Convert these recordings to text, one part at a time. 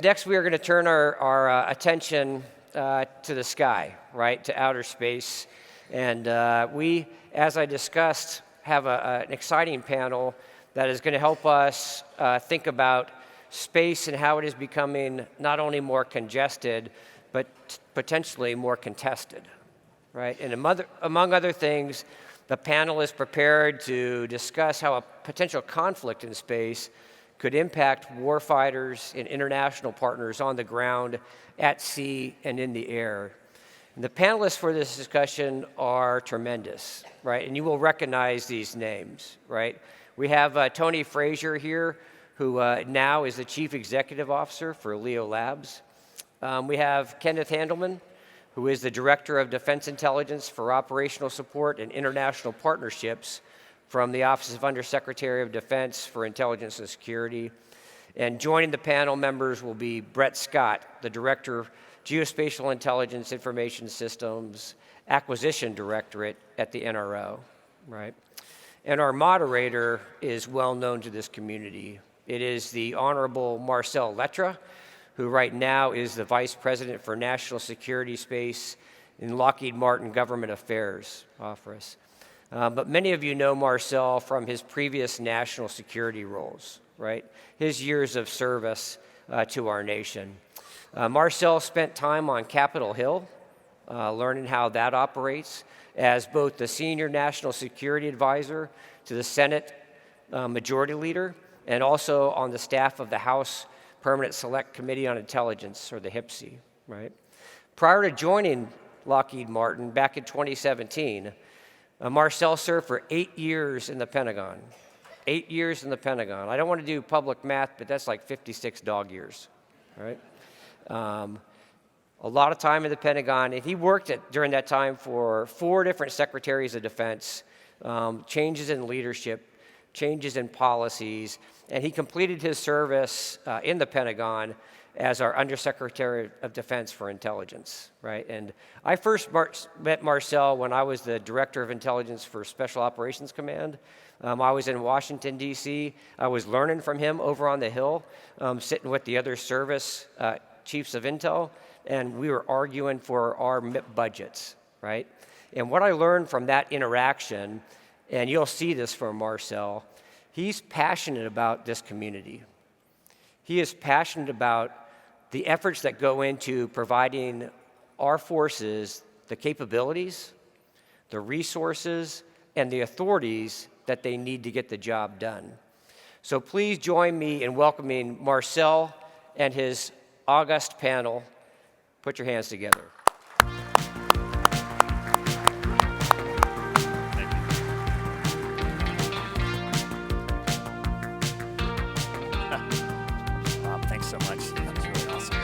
Next, we are going to turn our attention to the sky, right, to outer space. And we, as I discussed, have an exciting panel that is going to help us think about space and how it is becoming not only more congested, but potentially more contested, right? And among other things, the panel is prepared to discuss how a potential conflict in space could impact warfighters and international partners on the ground, at sea, and in the air. And the panelists for this discussion are tremendous, right? And you will recognize these names, right? We have Tony Frazier here, who now is the Chief Executive Officer for LeoLabs. We have Kenneth Handelman, who is the Director of Defense Intelligence for Operational Support and International Partnerships from the Office of Undersecretary of Defense for Intelligence and Security. And joining the panel members will be Brett Scott, the Director of Geospatial Intelligence Information Systems Acquisition Directorate at the NRO, right? And our moderator is well known to this community. It is the Honorable Marcel Lettre, who right now is the Vice President for National Security Space in Lockheed Martin Government Affairs Office. But many of you know Marcel from his previous national security roles, right? His years of service to our nation. Marcel spent time on Capitol Hill, learning how that operates as both the Senior National Security Advisor to the Senate Majority Leader and also on the staff of the House Permanent Select Committee on Intelligence, or the HPSI, right? Prior to joining Lockheed Martin back in 2017, Marcel served for 8 years in the Pentagon. 8 years in the Pentagon. I don't want to do public math, but that's like 56 dog years, right? A lot of time in the Pentagon, and he worked during that time for 4 different secretaries of defense, changes in leadership, changes in policies, and he completed his service in the Pentagon as our Undersecretary of Defense for Intelligence, right? And I first met Marcel when I was the Director of Intelligence for Special Operations Command. I was in Washington, D.C. I was learning from him over on the Hill, sitting with the other service chiefs of intel, and we were arguing for our MIP budgets, right? And what I learned from that interaction, and you'll see this from Marcel, he's passionate about this community. He is passionate about the efforts that go into providing our forces the capabilities, the resources, and the authorities that they need to get the job done. So please join me in welcoming Marcel and his august panel. Put your hands together. So much. That was really awesome.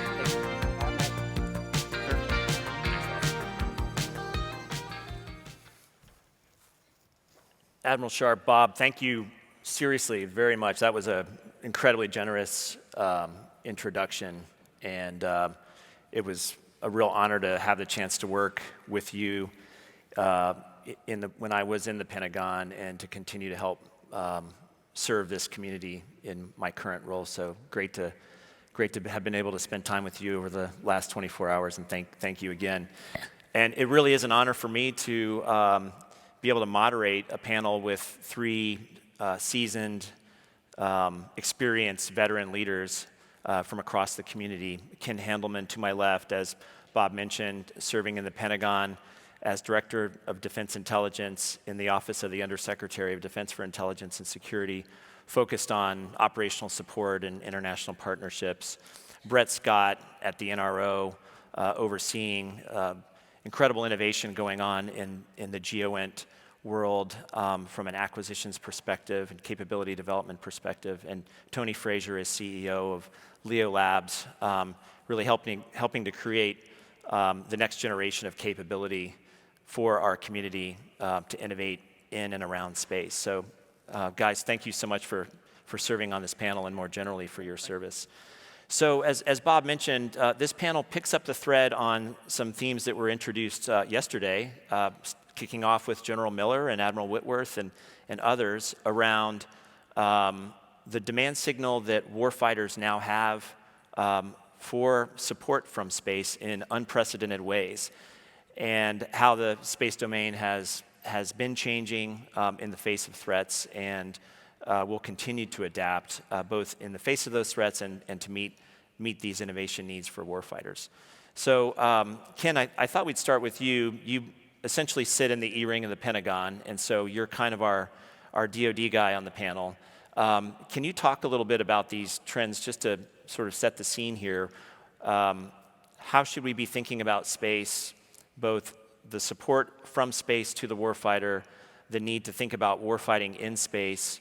Admiral Sharp, Bob, thank you seriously very much. That was an incredibly generous introduction, and it was a real honor to have the chance to work with you when I was in the Pentagon and to continue to help serve this community in my current role. So great to have been able to spend time with you over the last 24 hours, and thank you again. And it really is an honor for me to be able to moderate a panel with 3 seasoned, experienced veteran leaders from across the community. Ken Handelman to my left, as Bob mentioned, serving in the Pentagon as Director of Defense Intelligence in the Office of the Undersecretary of Defense for Intelligence and Security, focused on operational support and international partnerships. Brett Scott at the NRO, overseeing incredible innovation going on in the GEOINT world from an acquisitions perspective and capability development perspective. And Tony Frazier is CEO of LeoLabs, really helping to create the next generation of capability for our community to innovate in and around space. So guys, thank you so much for serving on this panel and more generally for your service. So as Bob mentioned, this panel picks up the thread on some themes that were introduced yesterday, kicking off with General Miller and Admiral Whitworth and others around the demand signal that warfighters now have for support from space in unprecedented ways, and how the space domain has been changing in the face of threats, and will continue to adapt both in the face of those threats and to meet these innovation needs for warfighters. So Ken, I thought we'd start with you. You essentially sit in the E-ring of the Pentagon, and so you're kind of our DoD guy on the panel. Can you talk a little bit about these trends, just to sort of set the scene here? How should we be thinking about space, both the support from space to the warfighter, the need to think about warfighting in space,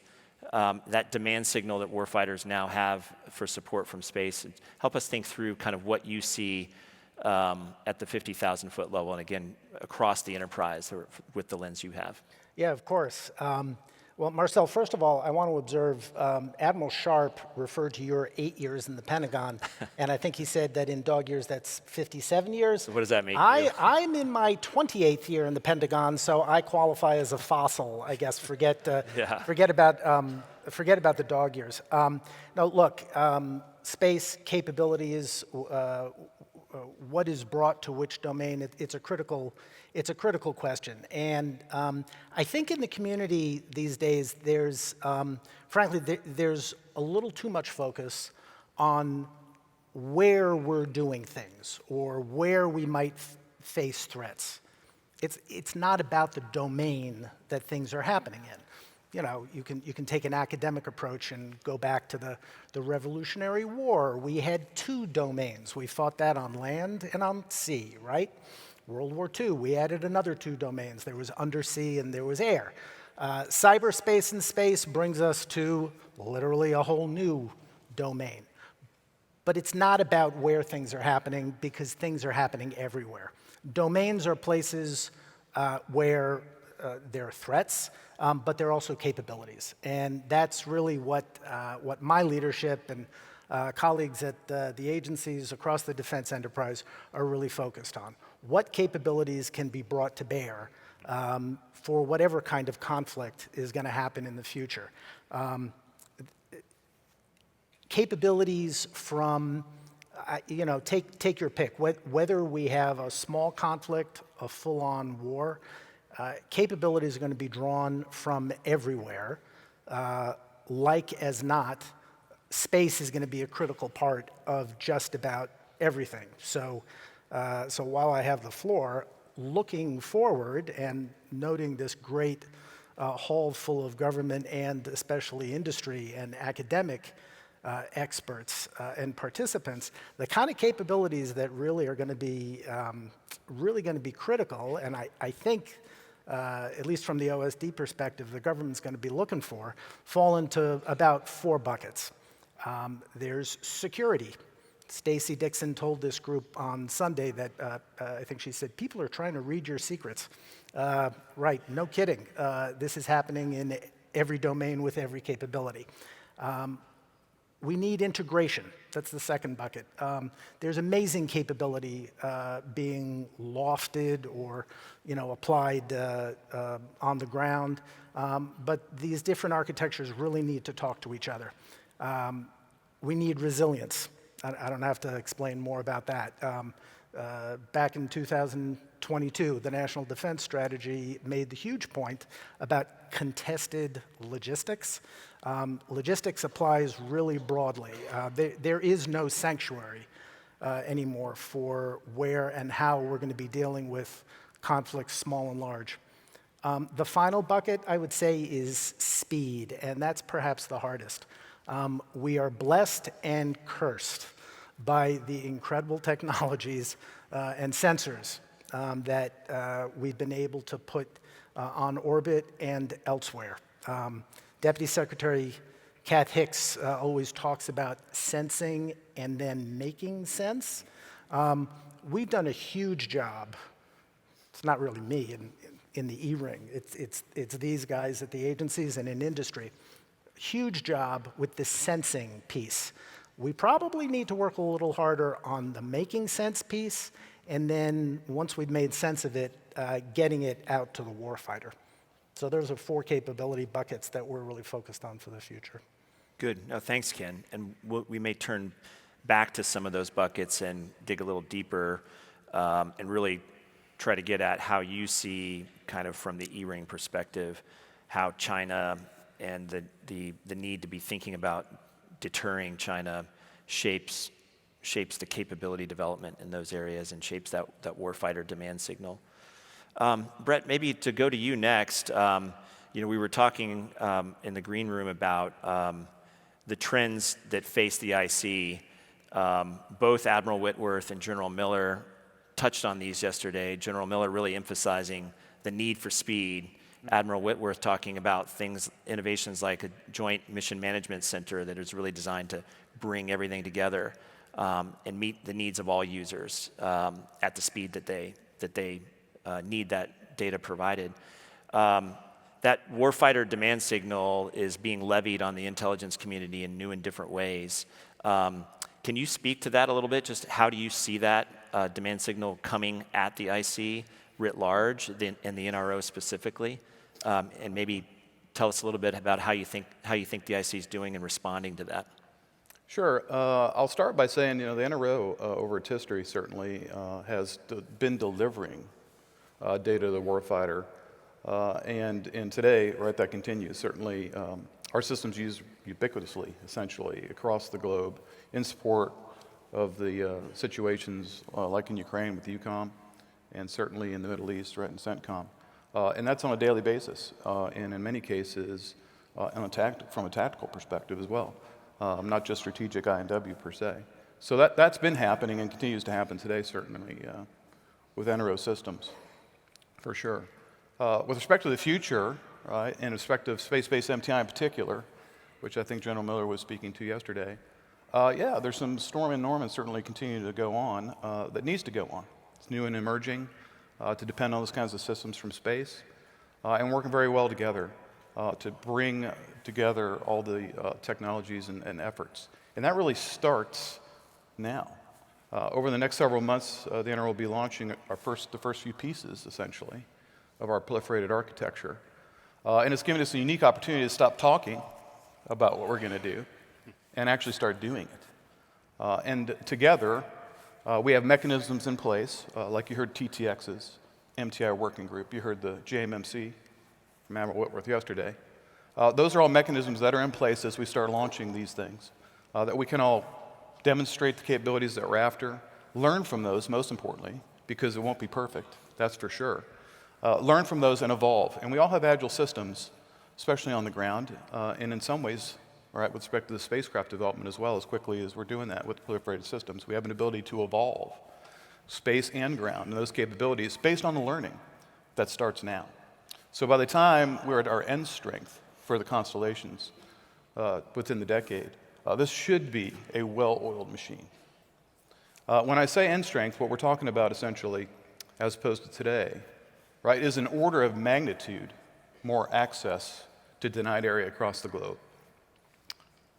that demand signal that warfighters now have for support from space? Help us think through kind of what you see at the 50,000-foot level, and again, across the enterprise with the lens you have. Yeah, of course. Well, Marcel, first of all, I want to observe Admiral Sharp referred to your 8 years in the Pentagon, and I think he said that in dog years that's 57 years. So what does that mean? I'm in my 28th year in the Pentagon, so I qualify as a fossil, I guess. Forget about the dog years. No, look, space capabilities, what is brought to which domain, it's a critical question. And I think in the community these days, there's, frankly, there's a little too much focus on where we're doing things or where we might face threats. It's not about the domain that things are happening in. You know, you can take an academic approach and go back to the Revolutionary War. We had 2 domains. We fought that on land and on sea, right? World War II, we added another 2 domains. There was undersea and there was air. Cyberspace and space brings us to literally a whole new domain. But it's not about where things are happening, because things are happening everywhere. Domains are places where there are threats, but there are also capabilities. And that's really what my leadership and colleagues at the agencies across the defense enterprise are really focused on. What capabilities can be brought to bear for whatever kind of conflict is going to happen in the future? Capabilities from, take your pick. Whether we have a small conflict, a full-on war, capabilities are going to be drawn from everywhere. Like as not, space is going to be a critical part of just about everything. So while I have the floor, looking forward and noting this great hall full of government and especially industry and academic experts and participants, the kind of capabilities that really are going to be critical, and I think, at least from the OSD perspective, the government's going to be looking for, fall into about 4 buckets. There's security. Stacy Dixon told this group on Sunday that, I think she said, people are trying to read your secrets. Right, no kidding. This is happening in every domain with every capability. We need integration. That's the second bucket. There's amazing capability being lofted or applied on the ground, but these different architectures really need to talk to each other. We need resilience. I don't have to explain more about that. Back in 2022, the National Defense Strategy made the huge point about contested logistics. Logistics applies really broadly. There is no sanctuary anymore for where and how we're going to be dealing with conflicts, small and large. The final bucket, I would say, is speed, and that's perhaps the hardest. We are blessed and cursed by the incredible technologies and sensors that we've been able to put on orbit and elsewhere. Deputy Secretary Kath Hicks always talks about sensing and then making sense. We've done a huge job. It's not really me in the E-ring. It's these guys at the agencies and in industry. Huge job with the sensing piece. We probably need to work a little harder on the making sense piece, and then once we've made sense of it, getting it out to the warfighter. So those are 4 capability buckets that we're really focused on for the future. Good. No, thanks, Ken. And we may turn back to some of those buckets and dig a little deeper and really try to get at how you see, kind of from the E-ring perspective, how China and the need to be thinking about deterring China shapes the capability development in those areas and shapes that warfighter demand signal. Brett, maybe to go to you next. We were talking in the green room about the trends that face the IC. Both Admiral Whitworth and General Miller touched on these yesterday. General Miller really emphasizing the need for speed. Admiral Whitworth talking about innovations like a joint mission management center that is really designed to bring everything together and meet the needs of all users at the speed that they need that data provided. That warfighter demand signal is being levied on the intelligence community in new and different ways. Can you speak to that a little bit? Just how do you see that demand signal coming at the IC writ large and the NRO specifically? And maybe tell us a little bit about how you think the IC is doing in responding to that. Sure. I'll start by saying, the NRO over its history certainly has been delivering data to the warfighter, and today, right, that continues. Certainly, our systems used ubiquitously, essentially, across the globe in support of the situations like in Ukraine with EUCOM, and certainly in the Middle East, right, in CENTCOM. And that's on a daily basis, and in many cases, from a tactical perspective as well, not just strategic I&W per se. So that's been happening and continues to happen today, certainly, with NRO systems, for sure. With respect to the future, right, and respect of space-based MTI in particular, which I think General Miller was speaking to yesterday, there's some storm and Norman certainly continue to go on that needs to go on. It's new and emerging to depend on those kinds of systems from space, and working very well together to bring together all the technologies and efforts. And that really starts now. Over the next several months, the NRO will be launching the first few pieces, essentially, of our proliferated architecture. And it's given us a unique opportunity to stop talking about what we're going to do and actually start doing it. And together, we have mechanisms in place, like you heard TTX's MTI working group. You heard the JMMC from Admiral Whitworth yesterday. Those are all mechanisms that are in place as we start launching these things, that we can all demonstrate the capabilities that we're after, learn from those, most importantly, because it won't be perfect, that's for sure. Learn from those and evolve. And we all have agile systems, especially on the ground, and in some ways, right, with respect to the spacecraft development as well, as quickly as we're doing that with proliferated systems, we have an ability to evolve space and ground and those capabilities based on the learning that starts now. So by the time we're at our end strength for the constellations within the decade, this should be a well-oiled machine. When I say end strength, what we're talking about essentially, as opposed to today, right, is an order of magnitude more access to denied area across the globe.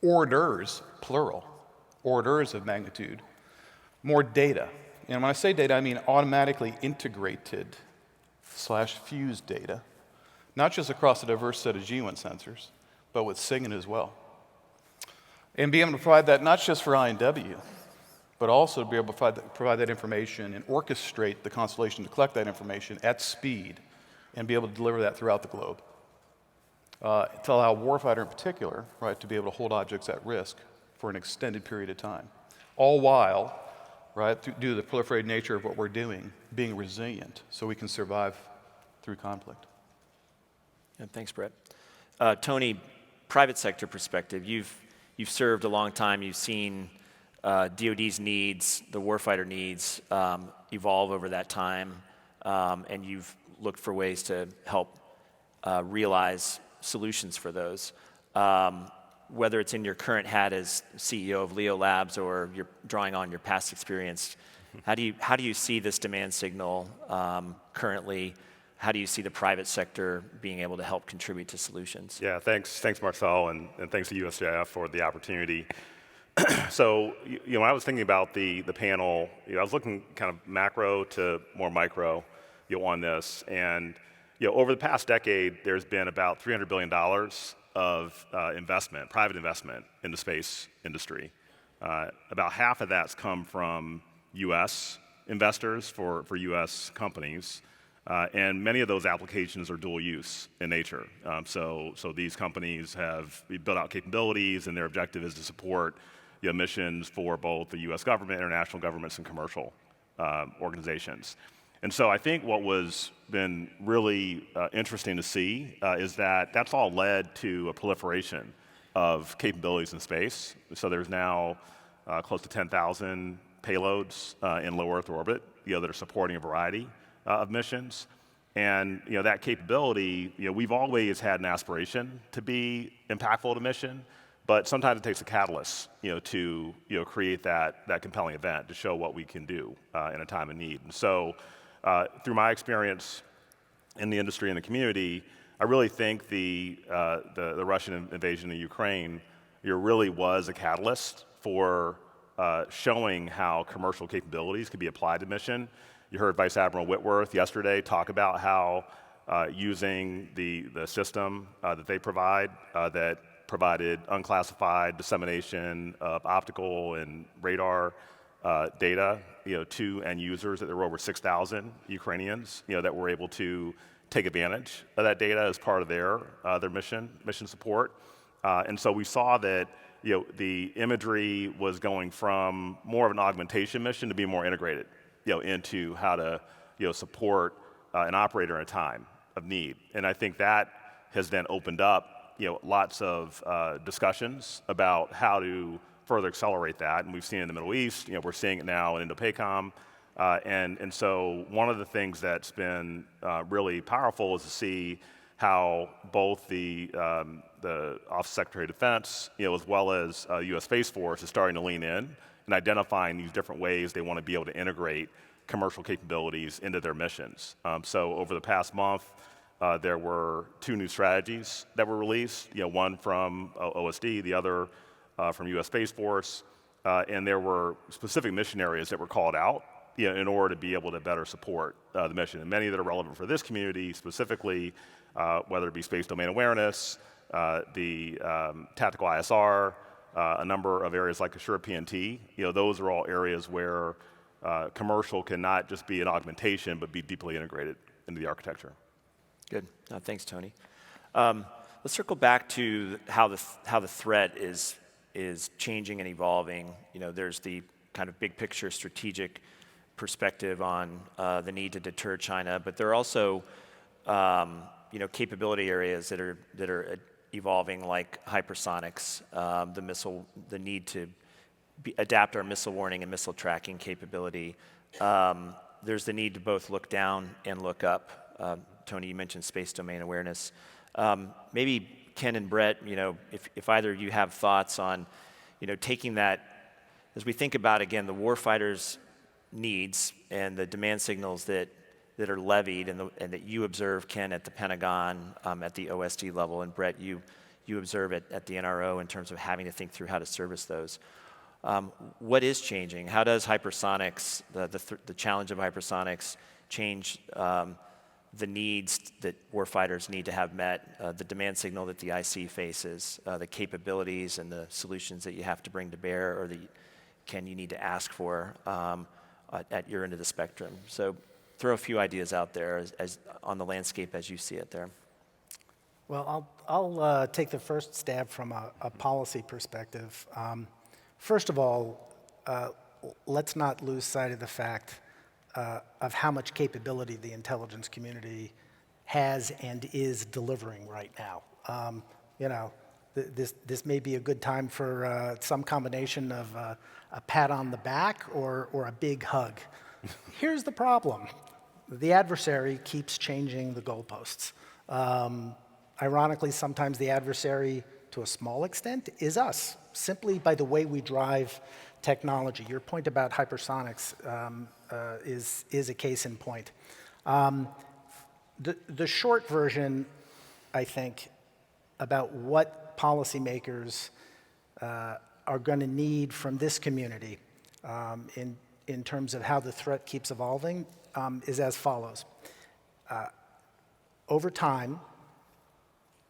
Orders, plural, orders of magnitude, more data. And when I say data, I mean automatically integrated / fused data, not just across a diverse set of GEOINT sensors, but with SIGINT as well. And be able to provide that not just for I&W, but also to be able to provide that information and orchestrate the constellation to collect that information at speed and be able to deliver that throughout the globe. To allow warfighter in particular, right, to be able to hold objects at risk for an extended period of time. All while, right, due to the proliferated nature of what we're doing, being resilient so we can survive through conflict. Yeah, thanks, Brett. Tony, private sector perspective, you've served a long time, you've seen DoD's needs, the warfighter needs evolve over that time, and you've looked for ways to help realize solutions for those. Whether it's in your current hat as CEO of LeoLabs or you're drawing on your past experience, how do you see this demand signal currently? How do you see the private sector being able to help contribute to solutions? Yeah, thanks Marcel, and thanks to USJF for the opportunity. So, when I was thinking about the panel, I was looking kind of macro to more micro, on this, and over the past decade, there's been about $300 billion of investment, private investment, in the space industry. About half of that's come from U.S. investors for U.S. companies. And many of those applications are dual use in nature. So these companies have built out capabilities, and their objective is to support missions for both the U.S. government, international governments, and commercial organizations. And so I think what was been really interesting to see is that that's all led to a proliferation of capabilities in space. So there's now close to 10,000 payloads in low Earth orbit that are supporting a variety of missions. And that capability, we've always had an aspiration to be impactful to mission, but sometimes it takes a catalyst, to create that compelling event to show what we can do in a time of need. And so, through my experience in the industry and the community, I really think the Russian invasion of Ukraine really was a catalyst for showing how commercial capabilities could be applied to mission. You heard Vice Admiral Whitworth yesterday talk about how using the system that they provide that provided unclassified dissemination of optical and radar data to end users, that there were over 6,000 Ukrainians that were able to take advantage of that data as part of their mission support. And so we saw that the imagery was going from more of an augmentation mission to be more integrated into how to support an operator in a time of need. And I think that has then opened up lots of discussions about how to further accelerate that. And we've seen it in the Middle East, we're seeing it now in Indo-PACOM. And so one of the things that's been really powerful is to see how both the Office of Secretary of Defense, as well as U.S. Space Force is starting to lean in and identifying these different ways they want to be able to integrate commercial capabilities into their missions. So over the past month, there were 2 new strategies that were released, one from OSD, the other from U.S. Space Force, and there were specific mission areas that were called out in order to be able to better support the mission. And many that are relevant for this community, specifically, whether it be space domain awareness, the tactical ISR, a number of areas like Assure PNT, those are all areas where commercial can not just be an augmentation, but be deeply integrated into the architecture. Good. Thanks, Tony. Let's circle back to how the threat is changing and evolving. There's the kind of big picture strategic perspective on the need to deter China, but there are also capability areas that are evolving, like hypersonics, the need to adapt our missile warning and missile tracking capability. There's the need to both look down and look up. Tony, you mentioned space domain awareness. Maybe Ken and Brett, if either of you have thoughts on, taking that, as we think about, again, the warfighters' needs and the demand signals that are levied and that you observe, Ken, at the Pentagon, at the OSD level, and Brett, you observe at the NRO in terms of having to think through how to service those. What is changing? How does hypersonics, the challenge of hypersonics, change the needs that warfighters need to have met, the demand signal that the IC faces, the capabilities and the solutions that you have to bring to bear, or you need to ask for at your end of the spectrum? So throw a few ideas out there as on the landscape as you see it there. Well, I'll take the first stab from a policy perspective. First of all, let's not lose sight of the fact of how much capability the intelligence community has and is delivering right now. This may be a good time for some combination of a pat on the back or a big hug. Here's the problem. The adversary keeps changing the goalposts. Ironically, sometimes the adversary, to a small extent, is us, simply by the way we drive technology. Your point about hypersonics is a case in point. The short version, I think, about what policymakers are going to need from this community in terms of how the threat keeps evolving is as follows. Over time,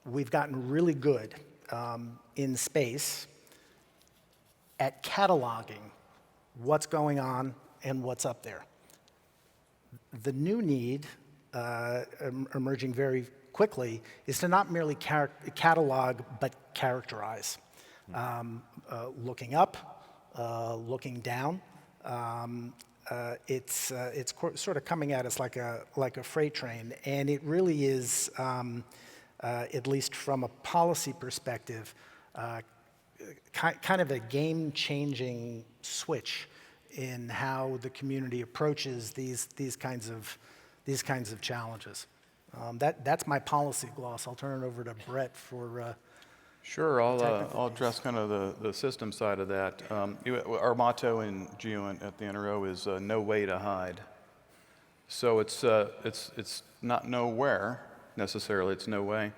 we've gotten really good in space at cataloging what's going on and what's up there. The new need emerging very quickly is to not merely catalog, but characterize. Looking up, looking down. It's sort of coming at us like a freight train, and it really is, at least from a policy perspective, kind of a game-changing switch in how the community approaches these kinds of challenges. That's my policy gloss. I'll turn it over to Brett for. Sure, I'll address kind of the system side of that. Our motto in GEOINT at the NRO is no way to hide. So it's not nowhere necessarily, it's no way.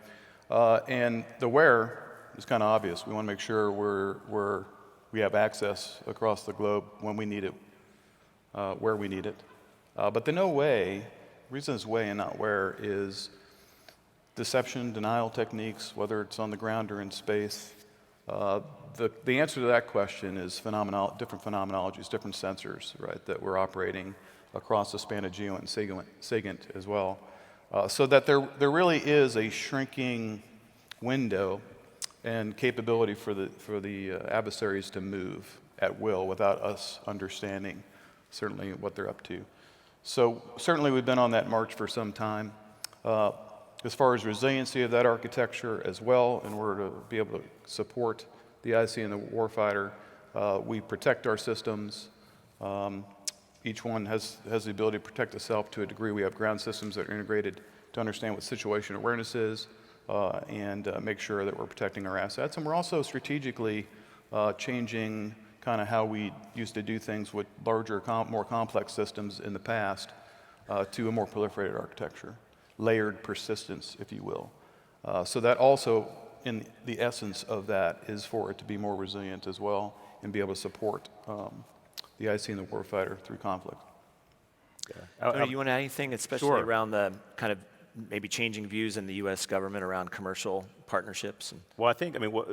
And the where is kind of obvious. We want to make sure we have access across the globe when we need it, where we need it. But the no way, the reason it's way and not where is deception, denial techniques, whether it's on the ground or in space. The answer to that question is different phenomenologies, different sensors, right, that we're operating across the span of GEOINT and SIGINT as well. So that there really is a shrinking window and capability for the adversaries to move at will without us understanding certainly what they're up to. So certainly we've been on that march for some time. As far as resiliency of that architecture as well, in order to be able to support the IC and the warfighter, we protect our systems. Each one has the ability to protect itself to a degree. We have ground systems that are integrated to understand what situation awareness is and make sure that we're protecting our assets. And we're also strategically changing kind of how we used to do things with larger, more complex systems in the past to a more proliferated architecture. Layered persistence, if you will. So that also, in the essence of that, is for it to be more resilient as well and be able to support the IC and the warfighter through conflict. Tony, you want to add anything, especially Sure. around the kind of maybe changing views in the U.S. government around commercial partnerships? Well,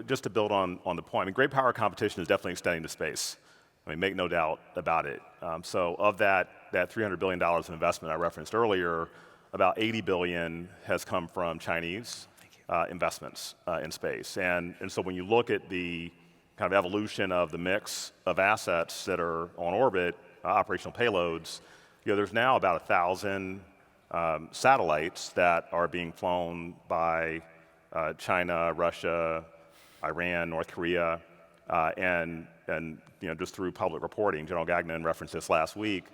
just to build on the point, great power competition is definitely extending to space. Make no doubt about it. So of that $300 billion of investment I referenced earlier, about 80 billion has come from Chinese investments in space. And so when you look at the kind of evolution of the mix of assets that are on orbit, operational payloads, there's now about 1,000 satellites that are being flown by China, Russia, Iran, North Korea, and just through public reporting, General Gagnon referenced this last week,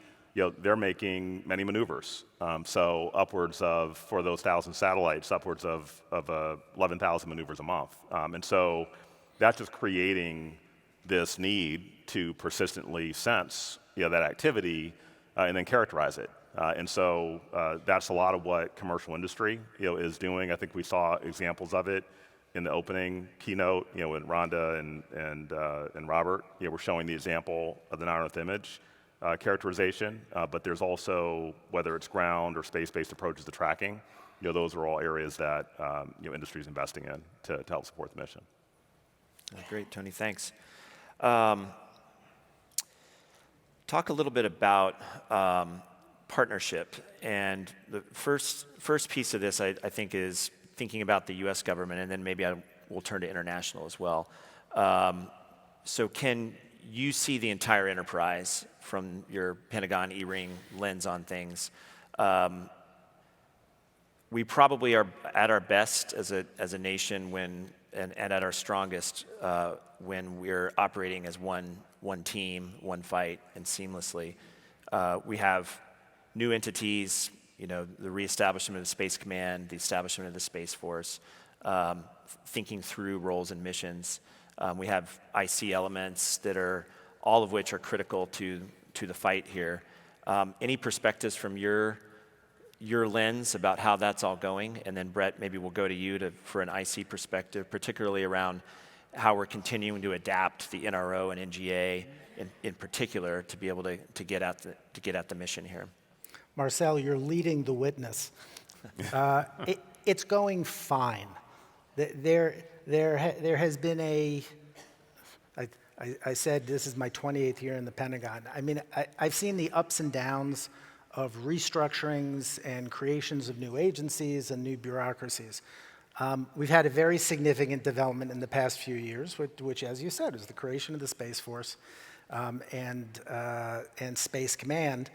they're making many maneuvers. So upwards of, for those 1,000 satellites, upwards of 11,000 maneuvers a month. And so that's just creating this need to persistently sense that activity and then characterize it. And so that's a lot of what commercial industry is doing. I think we saw examples of it in the opening keynote, when Rhonda and Robert were showing the example of the non-Earth image characterization, but there's also, whether it's ground or space-based approaches to tracking, those are all areas that industry is investing in to help support the mission. Great, Tony, thanks. Talk a little bit about partnership, and the first piece of this I think is thinking about the U.S. government, and then maybe we'll turn to international as well. So can you see the entire enterprise from your Pentagon E-ring lens on things? We probably are at our best as a nation and at our strongest when we're operating as one team, one fight, and seamlessly. We have new entities, the reestablishment of the Space Command, the establishment of the Space Force, thinking through roles and missions. We have IC elements that are, all of which are critical to the fight here. Any perspectives from your lens about how that's all going? And then Brett, maybe we'll go to you for an IC perspective, particularly around how we're continuing to adapt the NRO and NGA in particular to be able to get at the mission here. Marcel, you're leading the witness. It's going fine. There has been I said this is my 28th year in the Pentagon. I mean, I've seen the ups and downs of restructurings and creations of new agencies and new bureaucracies. We've had a very significant development in the past few years, which, as you said, is the creation of the Space Force and Space Command.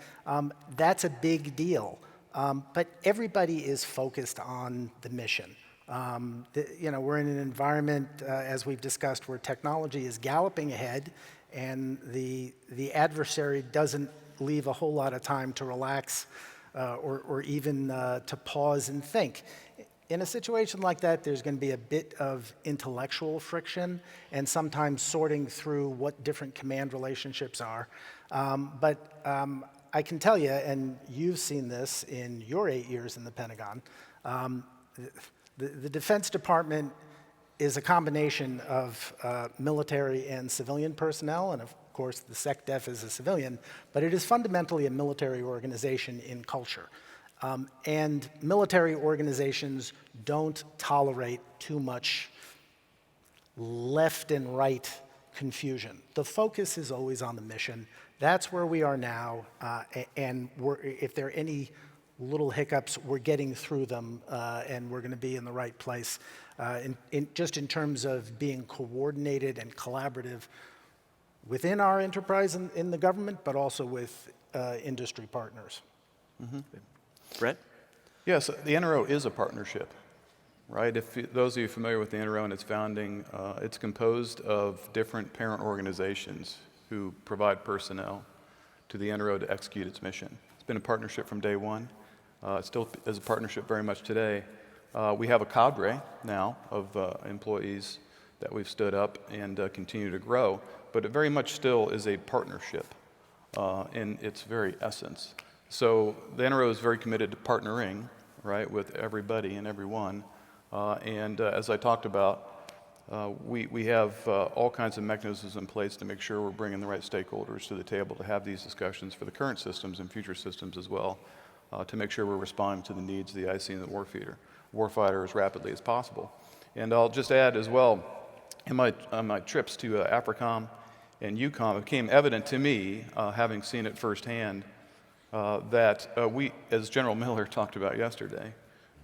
That's a big deal. But everybody is focused on the mission. We're in an environment, as we've discussed, where technology is galloping ahead, and the adversary doesn't leave a whole lot of time to relax or even to pause and think. In a situation like that, there's going to be a bit of intellectual friction and sometimes sorting through what different command relationships are. But I can tell you, and you've seen this in your 8 years in the Pentagon, the Defense Department is a combination of military and civilian personnel, and of course the SecDef is a civilian, but it is fundamentally a military organization in culture. And military organizations don't tolerate too much left and right confusion. The focus is always on the mission. That's where we are now, and if there are any little hiccups, we're getting through them, and we're going to be in the right place, just in terms of being coordinated and collaborative within our enterprise in the government, but also with industry partners. Mm-hmm. Brett? Yes, the NRO is a partnership, right? If those of you familiar with the NRO and its founding, it's composed of different parent organizations who provide personnel to the NRO to execute its mission. It's been a partnership from day one. It still is a partnership very much today. We have a cadre now of employees that we've stood up and continue to grow, but it very much still is a partnership in its very essence. So the NRO is very committed to partnering, right, with everybody and everyone. As I talked about, we have all kinds of mechanisms in place to make sure we're bringing the right stakeholders to the table to have these discussions for the current systems and future systems as well, to make sure we're responding to the needs of the IC and the warfighter as rapidly as possible. And I'll just add as well, on my trips to AFRICOM and EUCOM, it became evident to me, having seen it firsthand, that we, as General Miller talked about yesterday,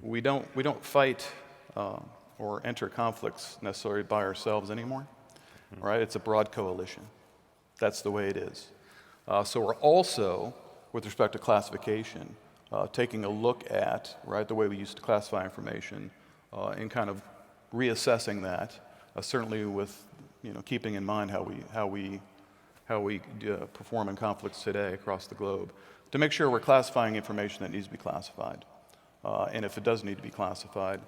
we don't fight or enter conflicts necessarily by ourselves anymore, right? It's a broad coalition. That's the way it is. So we're also, with respect to classification, taking a look at, right, the way we used to classify information and kind of reassessing that, certainly with, keeping in mind how we perform in conflicts today across the globe, to make sure we're classifying information that needs to be classified. And if it does need to be classified,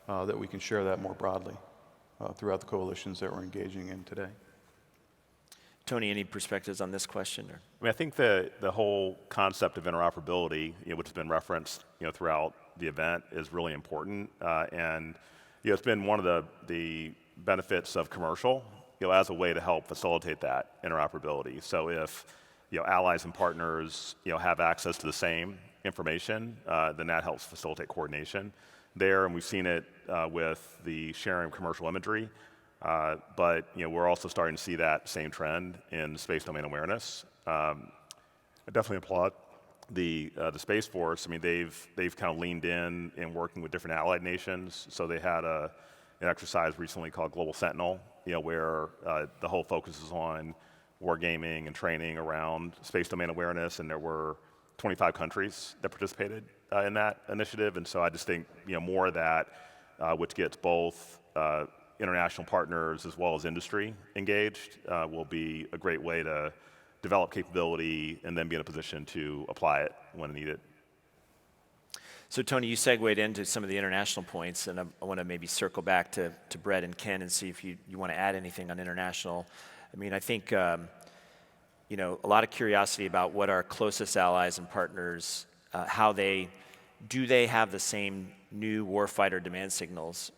that we can share that more broadly throughout the coalitions that we're engaging in today. Tony, any perspectives on this question? Or? I mean, I think the whole concept of interoperability, which has been referenced, throughout the event, is really important. And it's been one of the benefits of commercial, as a way to help facilitate that interoperability. So if allies and partners have access to the same information, then that helps facilitate coordination there. And we've seen it with the sharing of commercial imagery. But we're also starting to see that same trend in space domain awareness. I definitely applaud the Space Force. I mean, they've kind of leaned in working with different allied nations. So they had an exercise recently called Global Sentinel, where the whole focus is on wargaming and training around space domain awareness, and there were 25 countries that participated in that initiative. And so I just think more of that, which gets both international partners as well as industry engaged, will be a great way to develop capability and then be in a position to apply it when needed. So Tony, you segued into some of the international points, and I want to maybe circle back to Brett and Ken and see if you want to add anything on international. I mean, I think a lot of curiosity about what our closest allies and partners, how they have the same new warfighter demand signals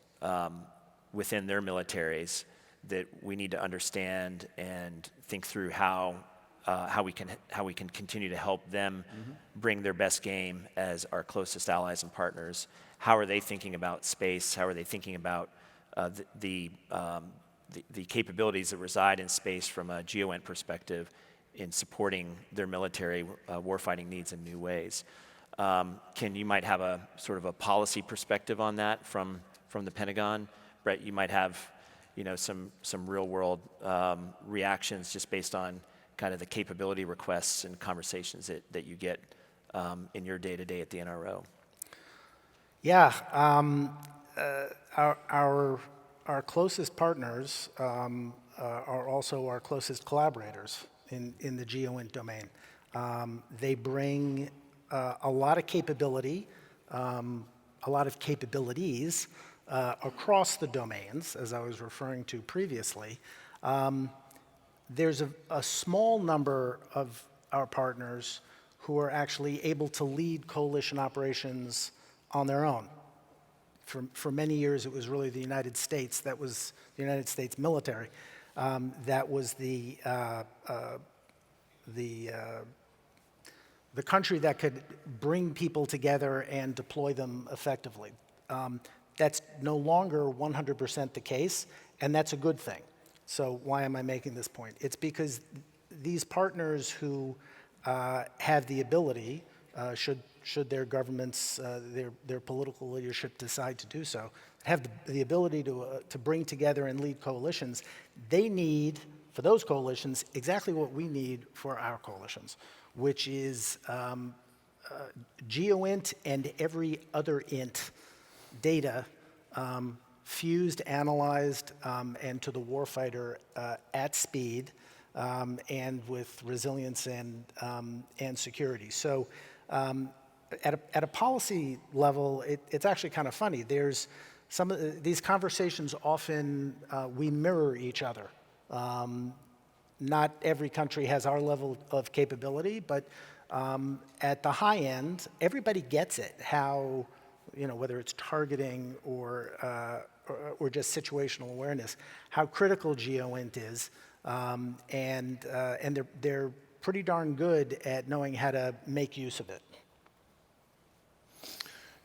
within their militaries that we need to understand and think through how we can continue to help them bring their best game as our closest allies and partners. How are they thinking about space? How are they thinking about the the capabilities that reside in space from a GEOINT perspective in supporting their military warfighting needs in new ways. You might have a sort of a policy perspective on that from the Pentagon. Brett, you might have some real world reactions just based on kind of the capability requests and conversations that you get in your day-to-day at the NRO. Yeah, our closest partners are also our closest collaborators in the GEOINT domain. They bring a lot of capability, a lot of capabilities across the domains, as I was referring to previously. There's a small number of our partners who are actually able to lead coalition operations on their own. For many years, it was really the United States, that was the United States military, that was the country that could bring people together and deploy them effectively. That's no longer 100% the case, and that's a good thing. So why am I making this point? It's because these partners who have the ability, should their governments, their political leadership decide to do so, have the ability to bring together and lead coalitions, they need, for those coalitions, exactly what we need for our coalitions, which is GEOINT and every other int data fused, analyzed, and to the warfighter at speed and with resilience and security. So at a policy level, it's actually kind of funny. There's some of these conversations often we mirror each other. Not every country has our level of capability, but at the high end, everybody gets it, how, whether it's targeting or just situational awareness, how critical GEOINT is, and they're pretty darn good at knowing how to make use of it.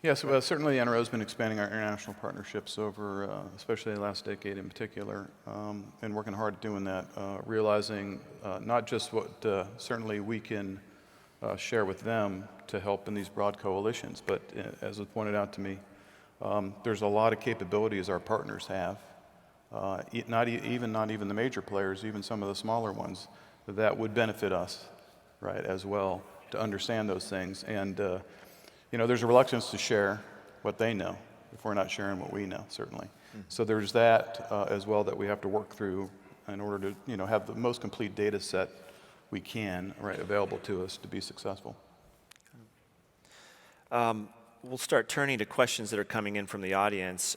Yes, certainly NRO has been expanding our international partnerships over, especially the last decade in particular, and working hard at doing that, realizing not just what certainly we can share with them to help in these broad coalitions, but as was pointed out to me, there's a lot of capabilities our partners have, not even the major players, even some of the smaller ones, that would benefit us, right, as well, to understand those things. And there's a reluctance to share what they know if we're not sharing what we know, certainly. So there's that as well that we have to work through in order to have the most complete data set we can, right, available to us to be successful. We'll start turning to questions that are coming in from the audience.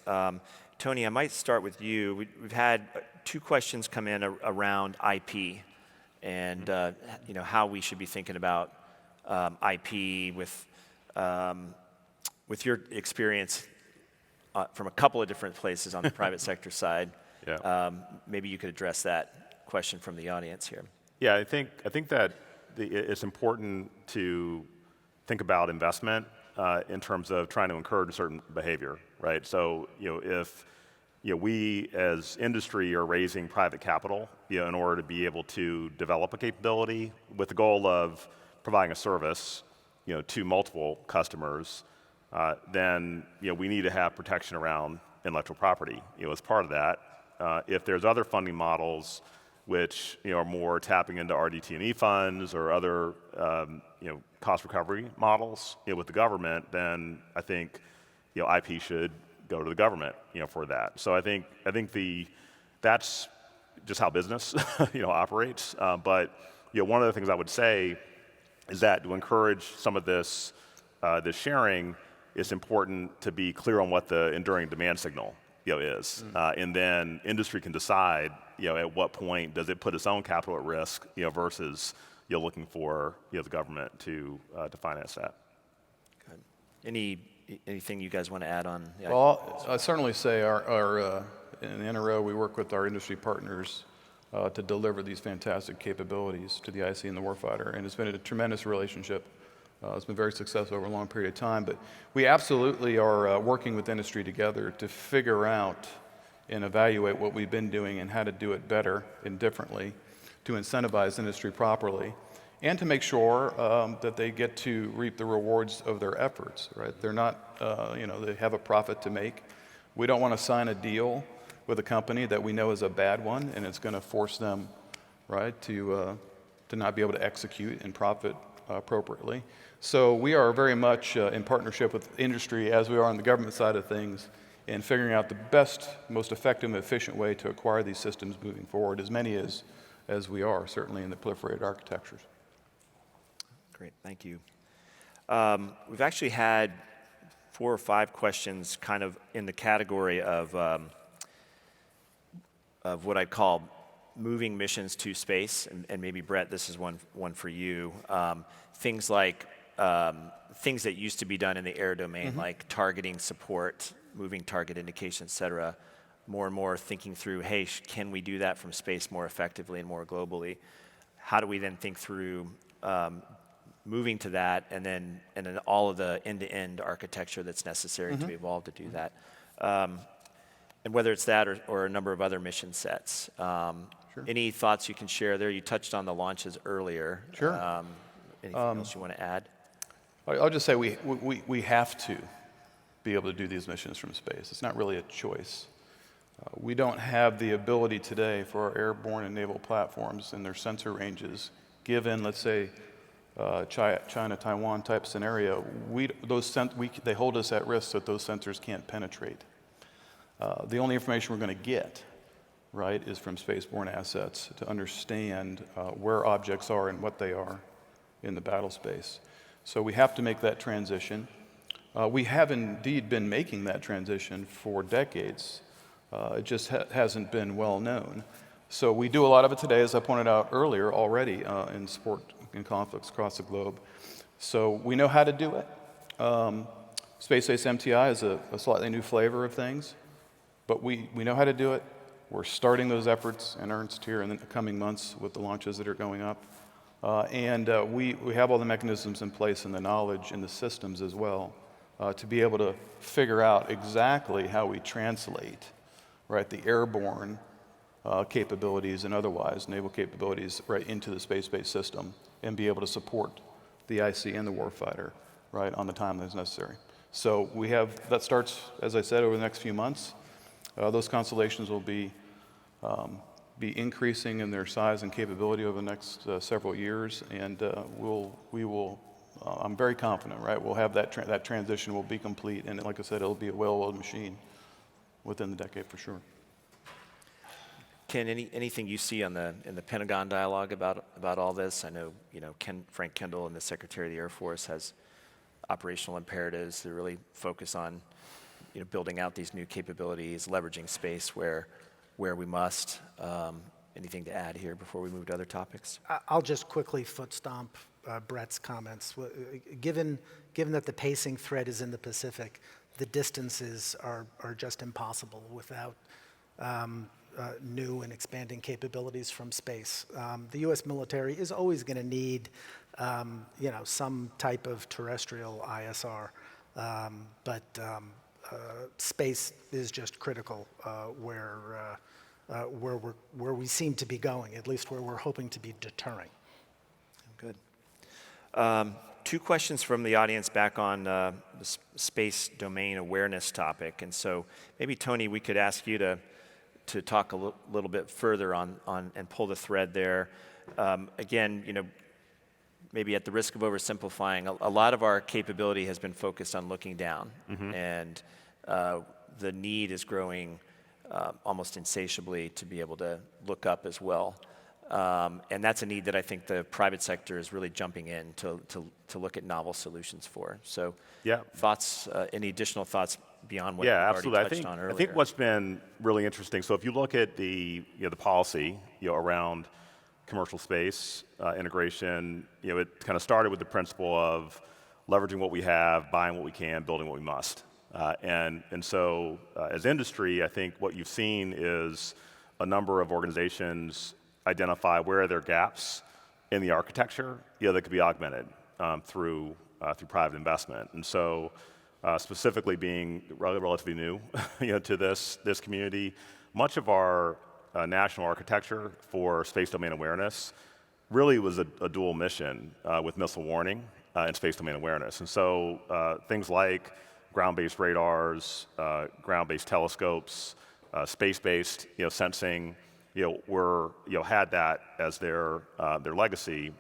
Tony, I might start with you. We've had 2 questions come in around IP and how we should be thinking about IP with your experience from a couple of different places on the private sector side. Yeah. Maybe you could address that question from the audience here. Yeah, I think that it's important to think about investment in terms of trying to encourage certain behavior, right? So if we as industry are raising private capital in order to be able to develop a capability with the goal of providing a service to multiple customers, then we need to have protection around intellectual property as part of that. If there's other funding models which are more tapping into RDT&E funds or other cost recovery models with the government, then I think IP should go to the government for that. So I think that's just how business operates. But one of the things I would say is that to encourage some of this sharing, it's important to be clear on what the enduring demand signal is, and then industry can decide at what point does it put its own capital at risk versus looking for the government to finance that. Good. Anything you guys want to add on? Well, I'll certainly say in NRO we work with our industry partners to deliver these fantastic capabilities to the IC and the warfighter, and it's been a tremendous relationship. It's been very successful over a long period of time, but we absolutely are working with industry together to figure out and evaluate what we've been doing and how to do it better and differently to incentivize industry properly, and to make sure that they get to reap the rewards of their efforts, right? They're not, they have a profit to make. We don't want to sign a deal with a company that we know is a bad one, and it's going to force them, right, to not be able to execute and profit appropriately. So we are very much in partnership with industry, as we are on the government side of things, in figuring out the best, most effective and efficient way to acquire these systems moving forward, as many as we are, certainly in the proliferated architectures. Great, thank you. We've actually had 4 or 5 questions kind of in the category of what I'd call moving missions to space, and maybe Brett, this is one for you. Things like things that used to be done in the air domain, like targeting support, moving target indication, et cetera. More and more thinking through, hey, can we do that from space more effectively and more globally? How do we then think through moving to that, and then all of the end-to-end architecture that's necessary to evolve to do that? And whether it's that or a number of other mission sets. Sure. Any thoughts you can share there? You touched on the launches earlier. Sure. Anything else you want to add? I'll just say we have to be able to do these missions from space. It's not really a choice. We don't have the ability today for our airborne and naval platforms and their sensor ranges, given, let's say, China-Taiwan type scenario. They hold us at risk so that those sensors can't penetrate. The only information we're going to get, right, is from spaceborne assets to understand where objects are and what they are in the battle space. So we have to make that transition. We have indeed been making that transition for decades. It just hasn't been well known. So we do a lot of it today, as I pointed out earlier already, in support in conflicts across the globe. So we know how to do it. Space-based MTI is a slightly new flavor of things, but we know how to do it. We're starting those efforts in earnest here in the coming months with the launches that are going up. And we have all the mechanisms in place and the knowledge and the systems as well to be able to figure out exactly how we translate, right, the airborne capabilities and otherwise naval capabilities right into the space-based system and be able to support the IC and the warfighter, right, on the time that's necessary. So we have, that starts, as I said, over the next few months. Those constellations will be increasing in their size and capability over the next several years, and we will. I'm very confident, right? We'll have that transition will be complete, and like I said, it'll be a well-oiled machine within the decade for sure. Ken, anything you see in the Pentagon dialogue about all this? I know Frank Kendall and the Secretary of the Air Force has operational imperatives to really focus on building out these new capabilities, leveraging space where we must. Anything to add here before we move to other topics? I'll just quickly foot stomp Brett's comments. Given that the pacing thread is in the Pacific, the distances are just impossible without new and expanding capabilities from space. The U.S. military is always going to need, some type of terrestrial ISR, but space is just critical where we seem to be going, at least where we're hoping to be deterring. Good. 2 questions from the audience back on the space domain awareness topic, and so maybe Tony, we could ask you to talk a little bit further on and pull the thread there. Again, maybe at the risk of oversimplifying, a lot of our capability has been focused on looking down, and the need is growing almost insatiably to be able to look up as well. And that's a need that I think the private sector is really jumping in to look at novel solutions for. So thoughts, any additional thoughts beyond what you already touched on earlier? I think what's been really interesting, so if you look at the policy around commercial space integration, it kind of started with the principle of leveraging what we have, buying what we can, building what we must. And so as industry, I think what you've seen is a number of organizations identify where are there gaps in the architecture that could be augmented through private investment. And so specifically being relatively new to this community, much of our national architecture for space domain awareness really was a dual mission with missile warning and space domain awareness. And so things like ground-based radars, ground-based telescopes, space-based sensing, had that as their legacy.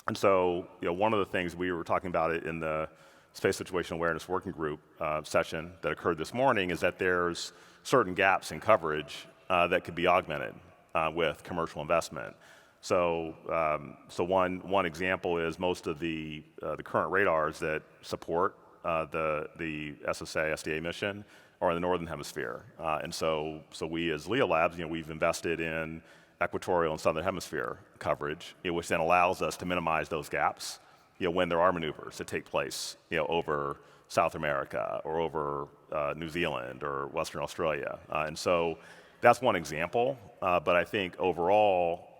And so one of the things we were talking about it in the Space Situational Awareness Working Group session that occurred this morning is that there's certain gaps in coverage that could be augmented with commercial investment. So, one example is most of the current radars that support the SSA-SDA mission are in the northern hemisphere, and so we as LeoLabs, we've invested in equatorial and southern hemisphere coverage, which then allows us to minimize those gaps, when there are maneuvers that take place, over South America or over New Zealand or Western Australia, and so. That's one example, but I think overall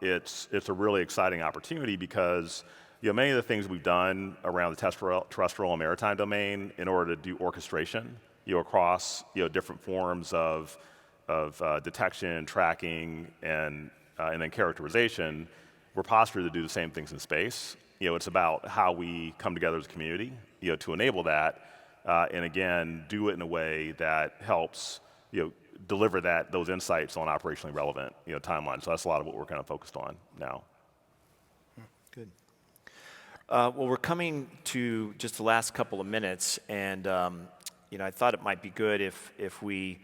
it's a really exciting opportunity because many of the things we've done around the terrestrial and maritime domain in order to do orchestration across different forms of detection, tracking, and then characterization, we're postured to do the same things in space. It's about how we come together as a community to enable that, and again do it in a way that helps deliver those insights on operationally relevant timelines. So that's a lot of what we're kind of focused on now. Good. Well, we're coming to just the last couple of minutes, and I thought it might be good if we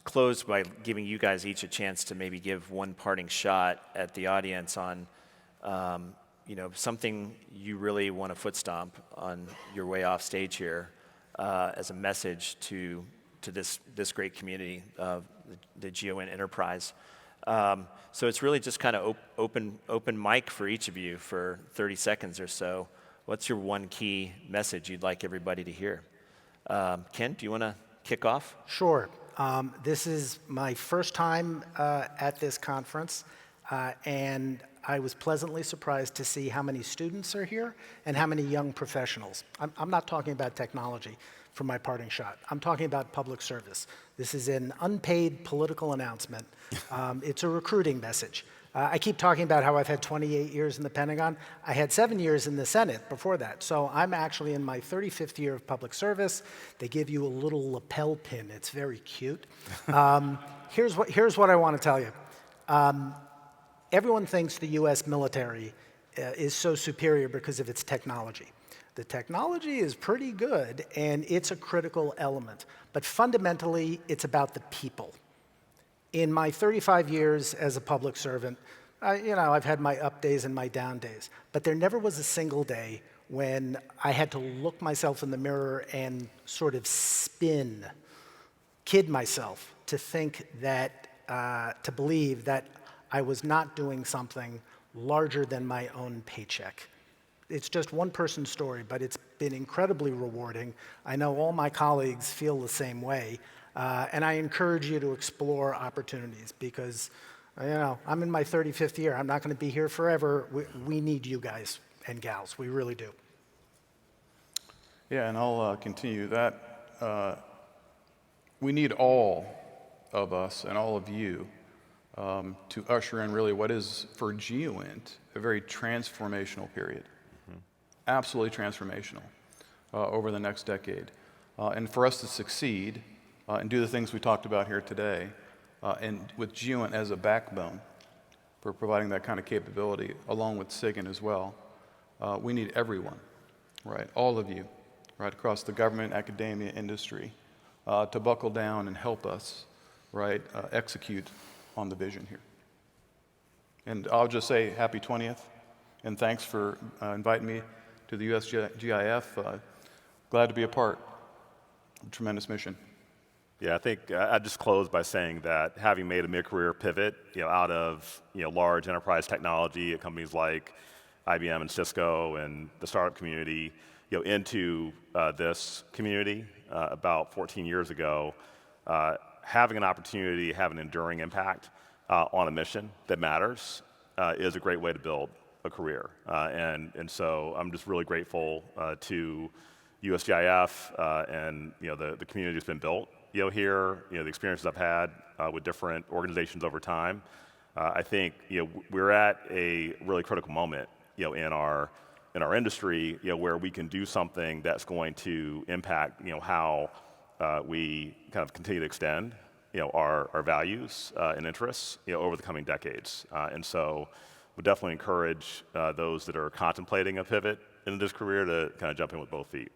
close by giving you guys each a chance to maybe give one parting shot at the audience on something you really want to foot stomp on your way off stage here as a message to this great community of the GEOINT enterprise. So it's really just kind of open mic for each of you for 30 seconds or so. What's your one key message you'd like everybody to hear? Ken, do you want to kick off? Sure. This is my first time at this conference, and I was pleasantly surprised to see how many students are here and how many young professionals. I'm not talking about technology for my parting shot. I'm talking about public service. This is an unpaid political announcement. It's a recruiting message. I keep talking about how I've had 28 years in the Pentagon. I had 7 years in the Senate before that. So I'm actually in my 35th year of public service. They give you a little lapel pin. It's very cute. Here's what I want to tell you. Everyone thinks the US military is so superior because of its technology. The technology is pretty good, and it's a critical element. But fundamentally, it's about the people. In my 35 years as a public servant, I've had my up days and my down days. But there never was a single day when I had to look myself in the mirror and sort of kid myself to think that, to believe that I was not doing something larger than my own paycheck. It's just one person's story, but it's been incredibly rewarding. I know all my colleagues feel the same way, and I encourage you to explore opportunities because, I'm in my 35th year. I'm not going to be here forever. We need you guys and gals. We really do. Yeah, and I'll continue that. We need all of us and all of you to usher in really what is, for GEOINT, a very transformational period. Absolutely transformational over the next decade. And for us to succeed and do the things we talked about here today, and with GEOINT as a backbone for providing that kind of capability, along with SIGINT as well, we need everyone, right? All of you, right, across the government, academia, industry, to buckle down and help us, right, execute on the vision here. And I'll just say happy 20th, and thanks for inviting me to the USGIF. Glad to be a part of a tremendous mission. Yeah, I think I'd just close by saying that having made a mid-career pivot, out of large enterprise technology at companies like IBM and Cisco and the startup community, into this community about 14 years ago, having an opportunity to have an enduring impact on a mission that matters is a great way to build a career. And so I'm just really grateful to USGIF and the community that's been built here, the experiences I've had with different organizations over time, I think we're at a really critical moment in our industry where we can do something that's going to impact how we kind of continue to extend our values and interests over the coming decades. And so we definitely encourage those that are contemplating a pivot into this career to kind of jump in with both feet.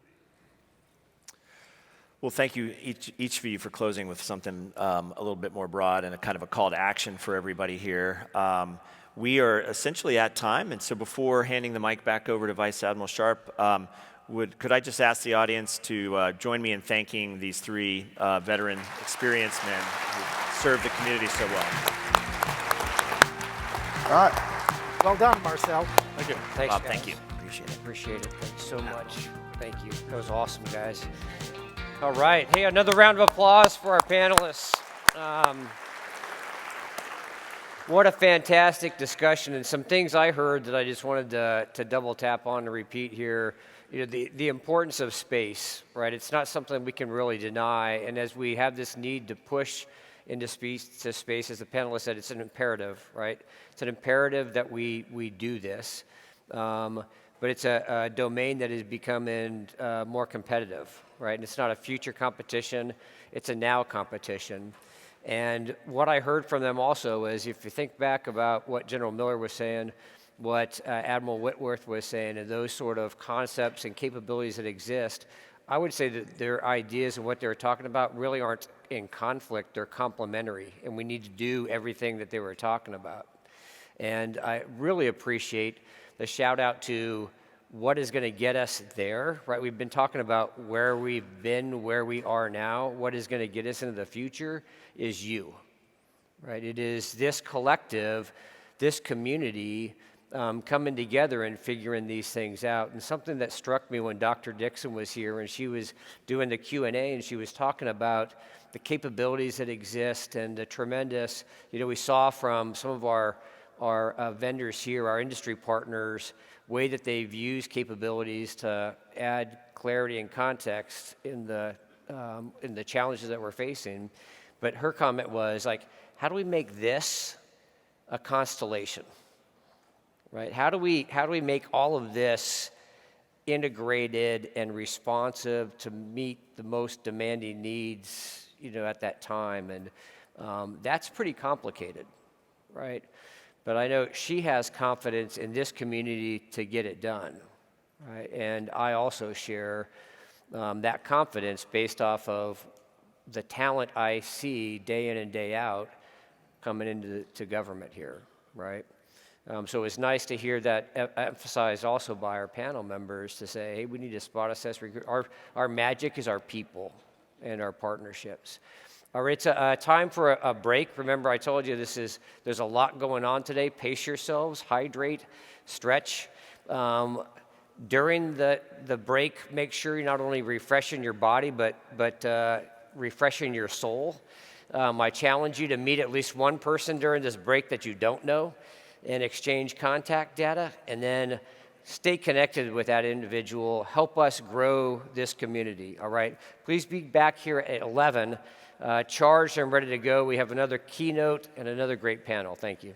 Well, thank you, each of you, for closing with something a little bit more broad and a kind of a call to action for everybody here. We are essentially at time, and so before handing the mic back over to Vice Admiral Sharp, could I just ask the audience to join me in thanking these three veteran, experienced men who served the community so well. All right. Well done, Marcel. Thank you. Thanks, Bob, guys. thank you. Appreciate it. Appreciate it. Thanks so much. Thank you. That was awesome, guys. All right. Hey, another round of applause for our panelists. What a fantastic discussion, and some things I heard that I just wanted to double tap on and repeat here. The importance of space, right? It's not something we can really deny, and as we have this need to push into space, as the panelists said, it's an imperative, right? It's an imperative that we do this. But it's a domain that is becoming more competitive, right? And it's not a future competition, it's a now competition. And what I heard from them also is, if you think back about what General Miller was saying, what Admiral Whitworth was saying, and those sort of concepts and capabilities that exist, I would say that their ideas and what they were talking about really aren't in conflict, they're complementary, and we need to do everything that they were talking about. And I really appreciate the shout out to what is going to get us there, right? We've been talking about where we've been, where we are now. What is going to get us into the future is you, right? It is this collective, this community coming together and figuring these things out. And something that struck me when Dr. Dixon was here and she was doing the Q&A and she was talking about the capabilities that exist and the tremendous, we saw from some of our vendors here, our industry partners, way that they've used capabilities to add clarity and context in the challenges that we're facing. But her comment was like, how do we make this a constellation, right? How do we make all of this integrated and responsive to meet the most demanding needs, at that time? And that's pretty complicated, right? But I know she has confidence in this community to get it done, right? And I also share that confidence based off of the talent I see day in and day out coming into government here, right? So it's nice to hear that emphasized also by our panel members to say, hey, we need to spot, assess, recruit. Our magic is our people and our partnerships. All right, it's time for a break. Remember, I told you there's a lot going on today. Pace yourselves, hydrate, stretch. During the break, make sure you're not only refreshing your body, but refreshing your soul. I challenge you to meet at least one person during this break that you don't know and exchange contact data, and then stay connected with that individual. Help us grow this community, all right? Please be back here at 11. Charged and ready to go. We have another keynote and another great panel. Thank you.